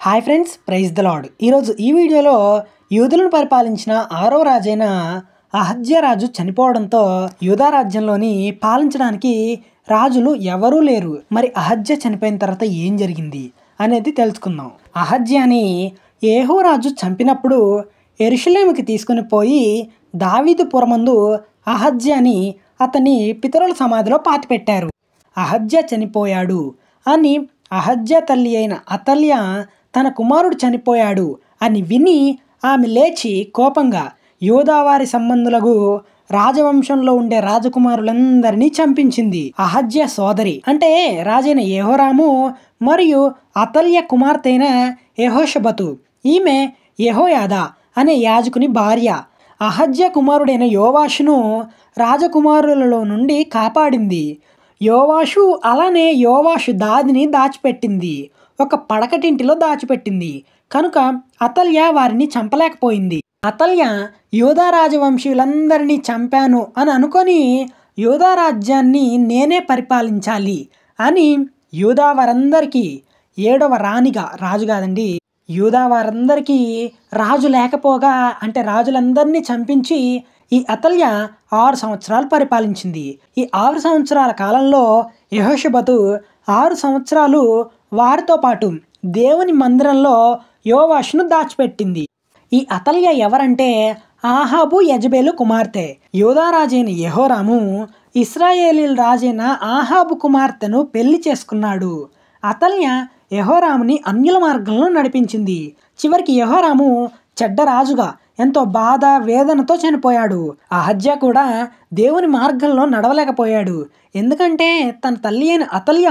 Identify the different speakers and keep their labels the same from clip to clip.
Speaker 1: Hi friends, praise the lord. ఈరోజు ఈ వీడియోలో యూదులను పరిపాలించిన 6వ రాజైన అహజ్యా రాజు చనిపోవడంతో యూదా రాజ్యంలోని పాలించడానికి రాజులు ఎవరూ లేరు. మరి అహజ్యా చనిపోయిన తర్వాత ఏం జరిగింది అనేది తెలుసుకుందాం. అహజ్యాని యేహూ రాజు చంపినప్పుడు యెరూషలేముకి తీసుకుని పోయి దావీదు పురమందు అహజ్యాని అతని పితరుల సమాధిలో పాతిపెట్టారు. అహజ్యా చనిపోయాడు అని అహజ్యా తల్లి అయిన అతల్యా తన కుమారుడు చనిపోయాడు అని విని ఆమె లేచి కోపంగా యూదావారి సంబంధులకు రాజవంశంలో ఉండే రాజకుమారులందరినీ చంపించింది. అహజ్యా సోదరి అంటే రాజైన యెహోరాము మరియు అతల్య కుమార్తె అయిన యెహోషబతు. ఈమె యెహోయాదా అనే యాజకుని భార్య. అహజ్యా కుమారుడైన యోవాషును రాజకుమారులలో నుండి కాపాడింది. అలానే యోవాషు దాదిని దాచిపెట్టింది, ఒక పడకటింటిలో దాచిపెట్టింది. కనుక అతల్య వారిని చంపలేకపోయింది. అతల్య యూదా రాజవంశీయులందరినీ చంపాను అని అనుకొని యూదా రాజ్యాన్ని నేనే పరిపాలించాలి అని యూదా వారందరికీ 7వ రాణిగా, రాజు కాదండి, యూదా వారందరికీ రాజు లేకపోగా అంటే రాజులందరినీ చంపించి ఈ అతల్య 6 సంవత్సరాలు పరిపాలించింది. ఈ 6 సంవత్సరాల కాలంలో యెహోషబతు 6 సంవత్సరాలు వారితో పాటు దేవుని మందిరంలో యోవాషును దాచిపెట్టింది. ఈ అతల్య ఎవరంటే ఆహాబు యెజబెలు కుమార్తె. యూదా రాజైన యెహోరాము ఇశ్రాయేలీల రాజైన ఆహాబు కుమార్తెను పెళ్లి చేసుకున్నాడు. అతల్య యెహోరాముని అన్యుల మార్గంలో నడిపించింది. చివరికి యెహోరాము చెడ్డ రాజుగా ఎంతో బాధ వేదనతో చనిపోయాడు. అహజ్యా కూడా దేవుని మార్గంలో నడవలేకపోయాడు. ఎందుకంటే తన తల్లి అయిన అతల్య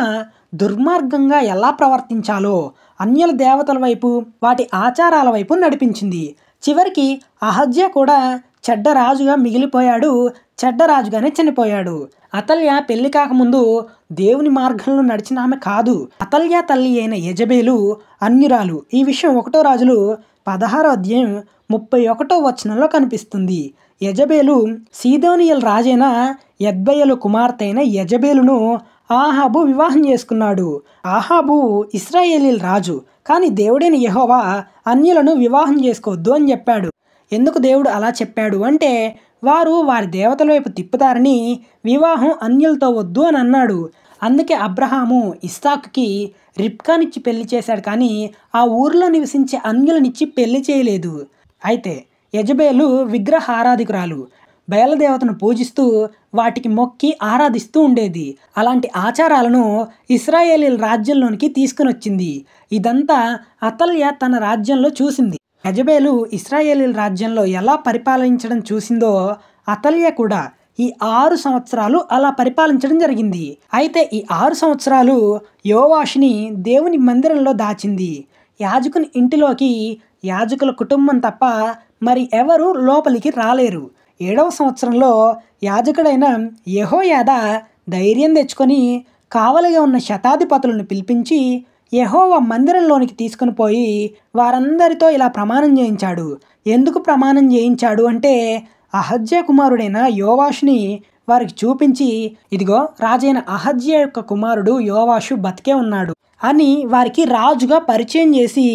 Speaker 1: దుర్మార్గంగా ఎలా ప్రవర్తించాలో అన్యుల దేవతల వైపు, వాటి ఆచారాల వైపు నడిపించింది. చివరికి అహజ్యా కూడా చెడ్డ రాజుగా మిగిలిపోయాడు, చెడ్డ రాజుగానే చనిపోయాడు. అతల్య పెళ్లి కాకముందు దేవుని మార్గంలో నడిచిన ఆమె కాదు. అతల్య తల్లి అయిన యెజబెలు అన్యురాలు. ఈ విషయం 1వ రాజులు 16వ అధ్యాయం 31వ వచనంలో కనిపిస్తుంది. యెజబెలు సీదోనియల రాజైన యెజ్బెయేలు కుమార్తె అయిన యెజబెలును ఆహాబు వివాహం చేసుకున్నాడు. ఆహాబు ఇశ్రాయేలీల రాజు, కానీ దేవుడైన యెహోవా అన్యులను వివాహం చేసుకోవద్దు అని చెప్పాడు. ఎందుకు దేవుడు అలా చెప్పాడు అంటే వారు వారి దేవతల వైపు తిప్పుతారని వివాహం అన్యులతో వద్దు అని అన్నాడు. అందుకే అబ్రహాము ఇస్సాకుకి రిబ్కానిచ్చి పెళ్లి చేశాడు, కానీ ఆ ఊరిలో నివసించే అన్యులనిచ్చి పెళ్లి చేయలేదు. అయితే యెజబెలు విగ్రహ ఆరాధికురాలు, బయలుదేవతను పూజిస్తూ వాటికి మొక్కి ఆరాధిస్తూ ఉండేది. అలాంటి ఆచారాలను ఇశ్రాయేలీల రాజ్యంలోనికి తీసుకుని వచ్చింది. ఇదంతా అతల్య తన రాజ్యంలో చూసింది. యెజబెలు ఇశ్రాయేలీల రాజ్యంలో ఎలా పరిపాలించడం చూసిందో అతల్య కూడా ఈ 6 సంవత్సరాలు అలా పరిపాలించడం జరిగింది. అయితే ఈ 6 సంవత్సరాలు యోవాషుని దేవుని మందిరంలో దాచింది. యాజకుని ఇంటిలోకి యాజకుల కుటుంబం తప్ప మరి ఎవరు లోపలికి రాలేరు. 7వ సంవత్సరంలో యాజకుడైన యెహోయాదా ధైర్యం తెచ్చుకొని కావలిగా ఉన్న శతాధిపతులను పిలిపించి యెహోవా మందిరంలోనికి తీసుకుని పోయి వారందరితో ఇలా ప్రమాణం చేయించాడు. ఎందుకు ప్రమాణం చేయించాడు అంటే అహజ్యా కుమారుడైన యోవాషుని వారికి చూపించి, ఇదిగో రాజైన అహజ్యా యొక్క కుమారుడు యోవాషు బతికే ఉన్నాడు అని వారికి రాజుగా పరిచయం చేసి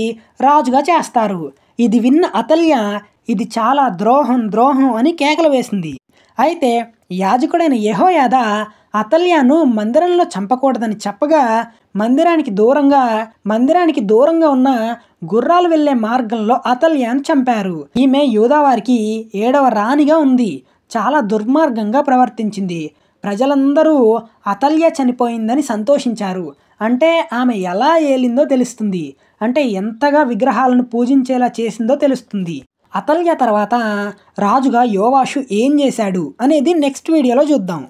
Speaker 1: రాజుగా చేస్తారు. ఇది విన్న అతల్య ఇది చాలా ద్రోహం అని కేకలు వేసింది. అయితే యాజకుడైన యెహోయాదా అతల్యను మందిరంలో చంపకూడదని చెప్పగా మందిరానికి దూరంగా ఉన్న గుర్రాలు వెళ్లే మార్గంలో అతల్యను చంపారు. ఈమె యూదావారికి 7వ రాణిగా ఉంది. చాలా దుర్మార్గంగా ప్రవర్తించింది. ప్రజలందరూ అతల్య చనిపోయిందని సంతోషించారు. అంటే ఆమె ఎలా ఏలిందో తెలుస్తుంది, అంటే ఎంతగా విగ్రహాలను పూజించేలా చేసిందో తెలుస్తుంది. అతల్య తర్వాత రాజుగా యోవాషు ఏం చేశాడు అనేది నెక్స్ట్ వీడియోలో చూద్దాం.